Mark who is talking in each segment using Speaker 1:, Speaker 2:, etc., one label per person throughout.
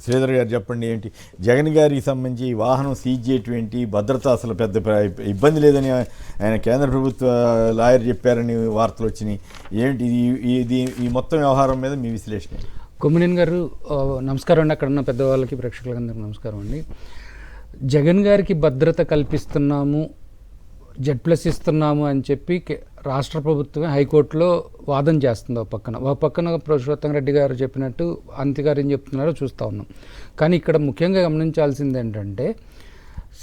Speaker 1: శ్రీధర్ గారు చెప్పండి, ఏంటి జగన్ గారికి సంబంధించి వాహనం సీజ్ చేయటం ఏంటి, భద్రత అసలు పెద్ద ఇబ్బంది లేదని ఆయన కేంద్ర ప్రభుత్వ లాయర్ చెప్పారని వార్తలు వచ్చినాయి. ఏంటి ఈ మొత్తం వ్యవహారం మీద మీ విశ్లేషణ?
Speaker 2: కొమ్మినేని గారు నమస్కారం అండి, అక్కడ ఉన్న పెద్దవాళ్ళకి ప్రేక్షకులందరికీ నమస్కారం అండి. జగన్ గారికి భద్రత కల్పిస్తున్నాము, Z+ ఇస్తున్నాము అని చెప్పి రాష్ట్ర ప్రభుత్వమే హైకోర్టులో వాదన చేస్తుంది. ఒక పక్కన పురుషోత్తం రెడ్డి గారు చెప్పినట్టు అంతి గారు ఏం చెప్తున్నారో చూస్తూ ఉన్నాం. కానీ ఇక్కడ ముఖ్యంగా గమనించాల్సింది ఏంటంటే,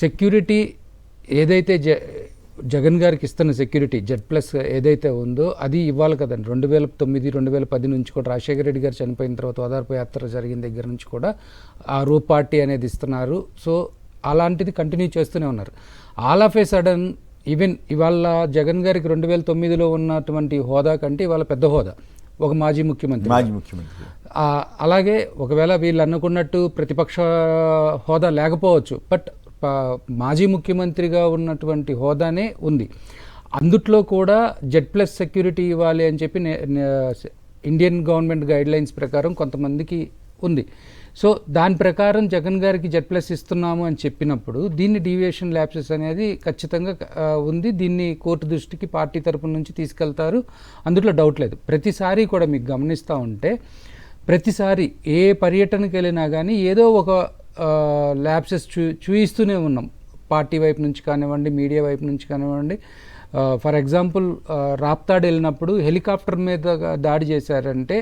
Speaker 2: సెక్యూరిటీ ఏదైతే జగన్ గారికి ఇస్తున్న సెక్యూరిటీ Z+ ఏదైతే ఉందో అది ఇవ్వాలి కదండి. 2009, 2010 నుంచి కూడా రాజశేఖర రెడ్డి గారు చనిపోయిన తర్వాత ఓదార్పు యాత్ర జరిగిన దగ్గర నుంచి కూడా ఆ రూప్ పార్టీ అనేది ఇస్తున్నారు. సో అలాంటిది కంటిన్యూ చేస్తూనే ఉన్నారు. All of A sudden even ఇవాళ జగన్ గారికి 2009లో ఉన్నటువంటి హోదా కంటే ఇవాళ పెద్ద హోదా, ఒక మాజీ ముఖ్యమంత్రి. అలాగే ఒకవేళ వీళ్ళు అనుకున్నట్టు ప్రతిపక్ష హోదా లేకపోవచ్చు, బట్ మాజీ ముఖ్యమంత్రిగా ఉన్నటువంటి హోదానే ఉంది. అందుట్లో కూడా Z+ సెక్యూరిటీ ఇవ్వాలి అని చెప్పి ఇండియన్ గవర్నమెంట్ గైడ్లైన్స్ ప్రకారం కొంతమందికి ఉంది. సో దాని ప్రకారం జగన్ గారికి Z+ ఇస్తున్నాము అని చెప్పినప్పుడు దీన్ని డీవియేషన్ ల్యాప్సెస్ అనేది ఖచ్చితంగా ఉంది. దీన్ని కోర్టు దృష్టికి పార్టీ తరపున నుంచి తీసుకెళ్తారు, అందులో డౌట్ లేదు. ప్రతిసారి కూడా మీకు గమనిస్తూ ఉంటే ప్రతిసారి ఏ పర్యటనకి వెళ్ళినా కానీ ఏదో ఒక ల్యాప్సెస్ చూయిస్తూనే ఉన్నాం. పార్టీ వైపు నుంచి కానివ్వండి, మీడియా వైపు నుంచి కానివ్వండి. ఫర్ ఎగ్జాంపుల్ రాప్తాడ్ వెళ్ళినప్పుడు హెలికాప్టర్ మీద దాడి చేశారంటే,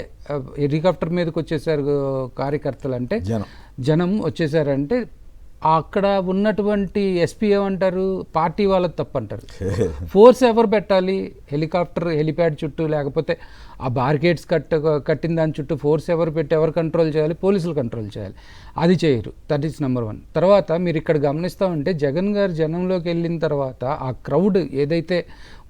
Speaker 2: హెలికాప్టర్ మీదకి వచ్చేసారు కార్యకర్తలు, అంటే జనం వచ్చేసారంటే అక్కడ ఉన్నటువంటి ఎస్పీ ఏమంటారు, పార్టీ వాళ్ళకి తప్పు అంటారు. ఫోర్స్ ఎవరు పెట్టాలి? హెలిప్యాడ్ చుట్టూ, లేకపోతే ఆ బార్గేట్స్ కట్టిన దాని చుట్టూ ఫోర్స్ ఎవరు పెట్టి ఎవరు కంట్రోల్ చేయాలి? పోలీసులు కంట్రోల్ చేయాలి. అది చేయరు. That is number 1. తర్వాత మీరు ఇక్కడ గమనిస్తూ ఉంటే జగన్ గారు జనంలోకి వెళ్ళిన తర్వాత ఆ క్రౌడ్ ఏదైతే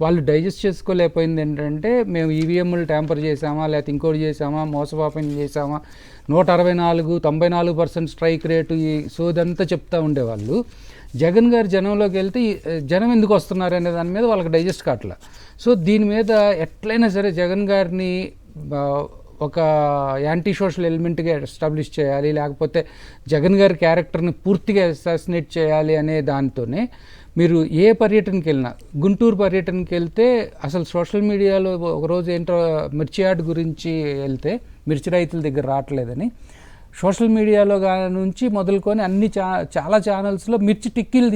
Speaker 2: వాళ్ళు డైజెస్ట్ చేసుకోలేకపోయింది ఏంటంటే, మేము ఈవీఎంలు ట్యాంపర్ చేసామా, లేకపోతే ఇంకోటి చేసామా, మోసపాపం చేసామా, 164, 94% స్ట్రైక్ రేటు, ఈ సోదంతా చెప్తూ ఉండేవాళ్ళు. జగన్ గారు జనంలోకి వెళ్తే జనం ఎందుకు వస్తున్నారు అనే దాని మీద వాళ్ళకి డైజెస్ట్ కావట్లా. సో దీని మీద ఎట్లయినా సరే జగన్ గారిని ఒక యాంటీ సోషల్ ఎలిమెంట్గా ఎస్టాబ్లిష్ చేయాలి, లేకపోతే జగన్ గారి క్యారెక్టర్ని పూర్తిగా అసాసినేట్ చేయాలి అనే దాంతోనే మీరు ఏ పర్యటనకి వెళ్ళినా, గుంటూరు పర్యటనకి వెళ్తే అసలు సోషల్ మీడియాలో ఒకరోజు ఏంటో మిర్చి యార్డ్ గురించి వెళ్తే మిర్చి రైతుల దగ్గర రావట్లేదని సోషల్ మీడియాలో నుంచి మొదలుకొని అన్ని చాలా ఛానల్స్లో మిర్చి టిక్కీలు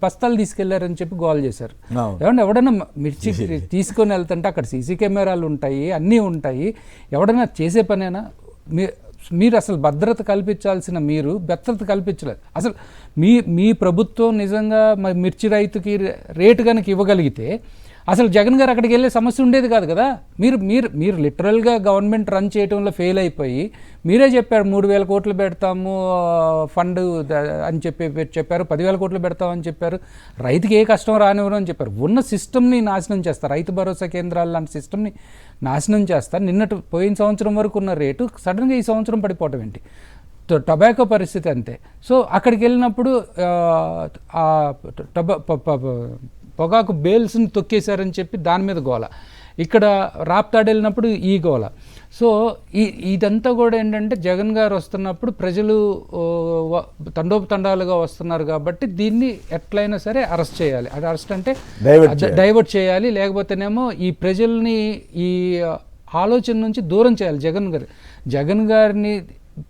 Speaker 2: బస్తాలు తీసుకెళ్లారని చెప్పి గోల్ చేశారు. ఏమన్నా ఎవడన్నా మిర్చి తీసుకొని వెళ్తుంటే అక్కడ సీసీ కెమెరాలు ఉంటాయి, అన్నీ ఉంటాయి, ఎవడన్నా చేసే పనేనా? మీరు అసలు భద్రత కల్పించాల్సిన మీరు భద్రత కల్పించలేదు. అసలు మీ ప్రభుత్వం నిజంగా మిర్చి రైతుకి రేటు కనుక ఇవ్వగలిగితే అసలు జగన్ గారు అక్కడికి వెళ్ళే సమస్య ఉండేది కాదు కదా. మీరు లిటరల్గా గవర్నమెంట్ రన్ చేయడంలో ఫెయిల్ అయిపోయి మీరే చెప్పారు 3,000 కోట్లు పెడతాము ఫండ్ అని చెప్పారు, 10,000 కోట్లు పెడతామని చెప్పారు, రైతుకి ఏ కష్టం రానివ్వరు అని చెప్పారు. ఉన్న సిస్టమ్ని నాశనం చేస్తారు, రైతు భరోసా కేంద్రాలు లాంటి సిస్టమ్ని నాశనం చేస్తారు. పోయిన సంవత్సరం వరకు ఉన్న రేటు సడన్గా ఈ సంవత్సరం పడిపోవటం ఏంటి? టొబాకో పరిస్థితి అంతే. సో అక్కడికి వెళ్ళినప్పుడు పొగాకు బేల్స్ని తొక్కేశారని చెప్పి దాని మీద గోల, ఇక్కడ రాప్తాడు వెళ్ళినప్పుడు ఈ గోల. సో ఇదంతా కూడా ఏంటంటే జగన్ గారు వస్తున్నప్పుడు ప్రజలు తండోపతండాలుగా వస్తున్నారు కాబట్టి దీన్ని ఎట్లయినా సరే అరెస్ట్ చేయాలి. అది అరెస్ట్ అంటే డైవర్ట్ చేయాలి, లేకపోతేనేమో ఈ ప్రజల్ని ఈ ఆలోచన నుంచి దూరం చేయాలి. జగన్ గారిని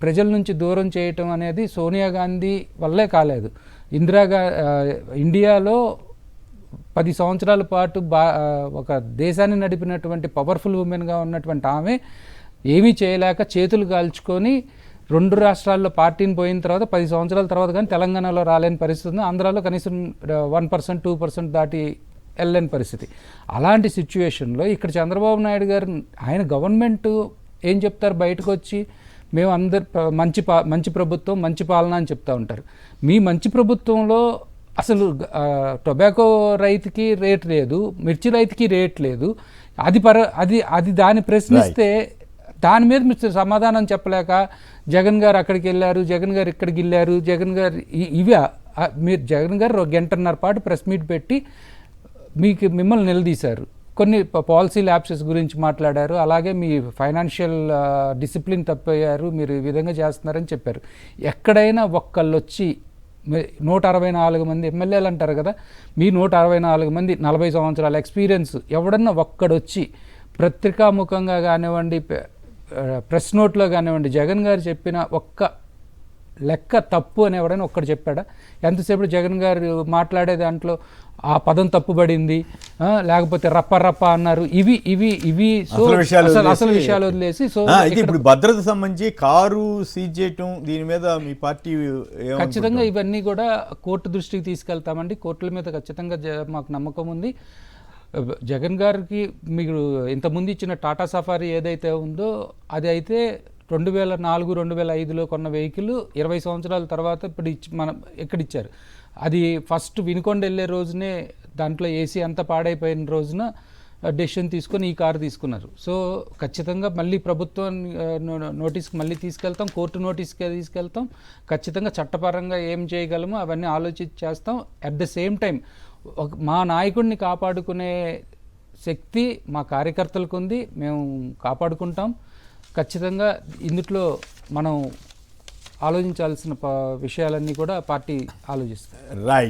Speaker 2: ప్రజల నుంచి దూరం చేయటం అనేది సోనియా గాంధీ వల్లే కాలేదు. ఇండియాలో 10 సంవత్సరాల పాటు ఒక దేశాన్ని నడిపినటువంటి పవర్ఫుల్ ఉమెన్గా ఉన్నటువంటి ఆమె ఏమీ చేయలేక చేతులు కాల్చుకొని 2 రాష్ట్రాల్లో పార్టీని పోయిన తర్వాత 10 సంవత్సరాల తర్వాత కానీ తెలంగాణలో రాలేని పరిస్థితి ఉంది. ఆంధ్రాలో కనీసం 1%, 2% దాటి వెళ్ళలేని పరిస్థితి. అలాంటి సిచ్యువేషన్లో ఇక్కడ చంద్రబాబు నాయుడు గారు ఆయన గవర్నమెంట్ ఏం చెప్తారు, బయటకు వచ్చి మేము మంచి ప్రభుత్వం, మంచి పాలన అని చెప్తూ ఉంటారు. మీ మంచి ప్రభుత్వంలో అసలు టొబాకో రైతుకి రేట్ లేదు, మిర్చి రైతుకి రేట్ లేదు. అది దాన్ని ప్రశ్నిస్తే దాని మీద మీరు సమాధానం చెప్పలేక జగన్ గారు అక్కడికి వెళ్ళారు, జగన్ గారు ఇక్కడికి వెళ్ళారు, జగన్ గారు మీరు జగన్ గారు 1.5 గంటల పాటు ప్రెస్ మీట్ పెట్టి మిమ్మల్ని నిలదీశారు. కొన్ని పాలసీ ల్యాప్సెస్ గురించి మాట్లాడారు. అలాగే మీ ఫైనాన్షియల్ డిసిప్లిన్ తప్పయ్యారు, మీరు ఈ విధంగా చేస్తున్నారని చెప్పారు. ఎక్కడైనా ఒక్కళ్ళు వచ్చి 164 మంది ఎమ్మెల్యేలు అంటారు కదా, మీ 164 మంది 40 సంవత్సరాల ఎక్స్పీరియన్స్ ఎవడన్నా ఒక్కడొచ్చి పత్రికాముఖంగా కానివ్వండి, ప్రెస్ నోట్లో కానివ్వండి, జగన్ గారు చెప్పిన ఒక్క లెక్క తప్పు అని ఎవడైనా ఒక్కడు చెప్పాడా? ఎంతసేపు జగన్ గారు మాట్లాడే దాంట్లో ఆ పదం తప్పుబడింది, లేకపోతే రప్ప రప్ప అన్నారు, ఇవి సో అసలు విషయాలు వదిలేసి సో
Speaker 1: ఇప్పుడు భద్రత సంబంధించి కారు సీజ్ చేయటం దీని మీద మీ పార్టీ
Speaker 2: ఖచ్చితంగా ఇవన్నీ కూడా కోర్టు దృష్టికి తీసుకెళ్తామండి. కోర్టుల మీద ఖచ్చితంగా మాకు నమ్మకం ఉంది. జగన్ గారికి మీరు ఇంతకుముందు ఇచ్చిన టాటా సఫారీ ఏదైతే ఉందో అది అయితే 2004, 2005లో కొన్న వెహికల్ 20 సంవత్సరాల తర్వాత ఇప్పుడు మనం ఎక్కడిచ్చారు. అది ఫస్ట్ వినుకొండ వెళ్ళే రోజునే దాంట్లో ఏసీ అంతా పాడైపోయిన రోజున డెసిషన్ తీసుకొని ఈ కారు తీసుకున్నారు. సో ఖచ్చితంగా మళ్ళీ ప్రభుత్వం నోటీస్కి మళ్ళీ తీసుకెళ్తాం, కోర్టు నోటీస్కి తీసుకెళ్తాం. ఖచ్చితంగా చట్టపరంగా ఏం చేయగలమో అవన్నీ ఆలోచించి చేస్తాం. అట్ ద సేమ్ టైం మా నాయకుడిని కాపాడుకునే శక్తి మా కార్యకర్తలకు ఉంది, మేము కాపాడుకుంటాం. ఖచ్చితంగా ఇందులో మనం ఆలోచించాల్సిన విషయాలన్నీ కూడా పార్టీ ఆలోచిస్తుంది.
Speaker 1: రైట్.